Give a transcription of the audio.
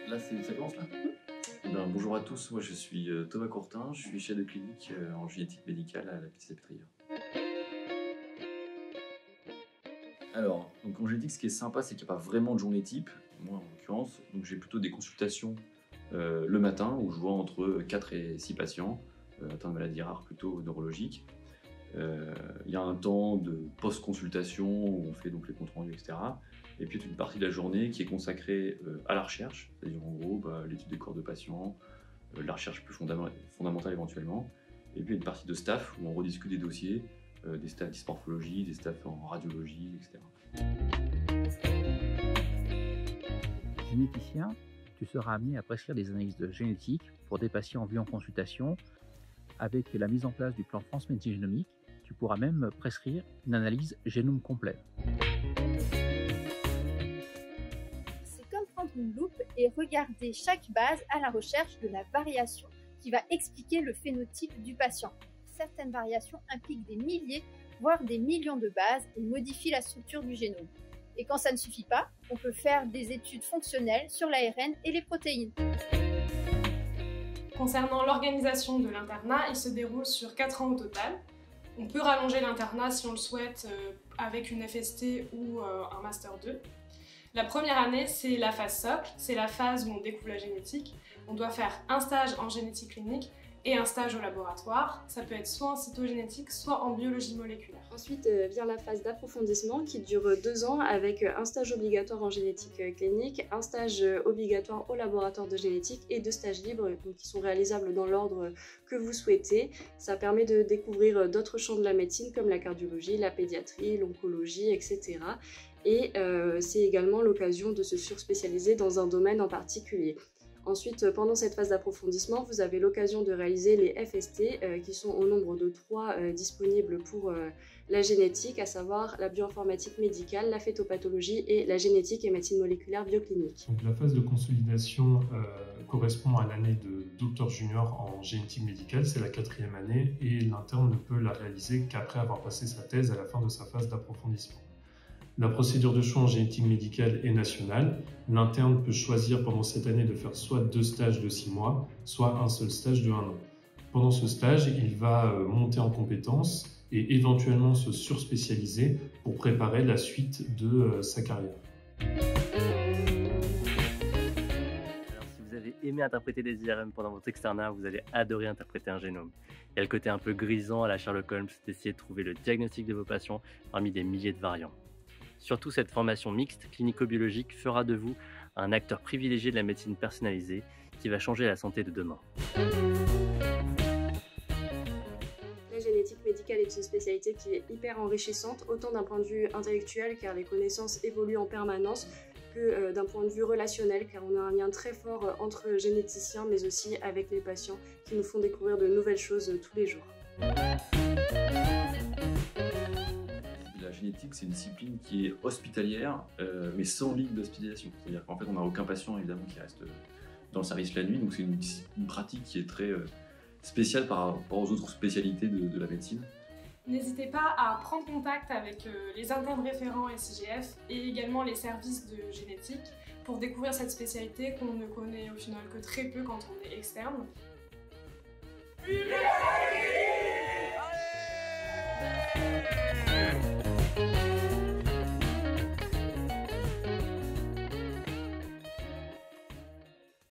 Là, ça commence là. Eh ben, bonjour à tous, moi je suis Thomas Courtin, je suis chef de clinique en génétique médicale à la Salpêtrière. Alors, donc en génétique, ce qui est sympa, c'est qu'il n'y a pas vraiment de journée type, moi en l'occurrence, donc j'ai plutôt des consultations le matin où je vois entre 4 et 6 patients, atteints de maladies rares plutôt neurologiques. Il y a un temps de post-consultation où on fait donc les comptes rendus, etc. Et puis toute une partie de la journée qui est consacrée à la recherche, c'est-à-dire en gros l'étude des corps de patients, la recherche plus fondamentale éventuellement. Et puis une partie de staff où on rediscute des dossiers, des staffs dysmorphologie, des staffs en radiologie, etc. Généticien, tu seras amené à prescrire des analyses de génétique pour des patients vus en consultation. Avec la mise en place du plan France Médecine Génomique, tu pourras même prescrire une analyse génome complet. C'est comme prendre une loupe et regarder chaque base à la recherche de la variation qui va expliquer le phénotype du patient. Certaines variations impliquent des milliers, voire des millions de bases et modifient la structure du génome. Et quand ça ne suffit pas, on peut faire des études fonctionnelles sur l'ARN et les protéines. Concernant l'organisation de l'internat, il se déroule sur 4 ans au total. On peut rallonger l'internat si on le souhaite avec une FST ou un Master 2. La première année, c'est la phase socle, c'est la phase où on découvre la génétique. On doit faire un stage en génétique clinique et un stage au laboratoire. Ça peut être soit en cytogénétique, soit en biologie moléculaire. Ensuite vient la phase d'approfondissement qui dure 2 ans avec un stage obligatoire en génétique clinique, un stage obligatoire au laboratoire de génétique et 2 stages libres donc, qui sont réalisables dans l'ordre que vous souhaitez. Ça permet de découvrir d'autres champs de la médecine comme la cardiologie, la pédiatrie, l'oncologie, etc. Et c'est également l'occasion de se surspécialiser dans un domaine en particulier. Ensuite, pendant cette phase d'approfondissement, vous avez l'occasion de réaliser les FST qui sont au nombre de 3 disponibles pour la génétique, à savoir la bioinformatique médicale, la phytopathologie et la génétique et médecine moléculaire bioclinique. Donc, la phase de consolidation correspond à l'année de docteur junior en génétique médicale, c'est la 4e année et l'interne ne peut la réaliser qu'après avoir passé sa thèse à la fin de sa phase d'approfondissement. La procédure de choix en génétique médicale est nationale. L'interne peut choisir pendant cette année de faire soit 2 stages de 6 mois, soit un seul stage de 1 an. Pendant ce stage, il va monter en compétences et éventuellement se surspécialiser pour préparer la suite de sa carrière. Alors, si vous avez aimé interpréter des IRM pendant votre externat, vous allez adorer interpréter un génome. Il y a le côté un peu grisant à la Sherlock Holmes d'essayer de trouver le diagnostic de vos patients parmi des milliers de variants. Surtout, cette formation mixte clinico-biologique fera de vous un acteur privilégié de la médecine personnalisée qui va changer la santé de demain. La génétique médicale est une spécialité qui est hyper enrichissante, autant d'un point de vue intellectuel car les connaissances évoluent en permanence, que d'un point de vue relationnel car on a un lien très fort entre généticiens mais aussi avec les patients qui nous font découvrir de nouvelles choses tous les jours. La génétique, c'est une discipline qui est hospitalière, mais sans ligne d'hospitalisation. C'est-à-dire qu'en fait, on n'a aucun patient évidemment qui reste dans le service la nuit, donc c'est une pratique qui est très spéciale par rapport aux autres spécialités de la médecine. N'hésitez pas à prendre contact avec les internes référents SIGF et également les services de génétique pour découvrir cette spécialité qu'on ne connaît au final que très peu quand on est externe. Allez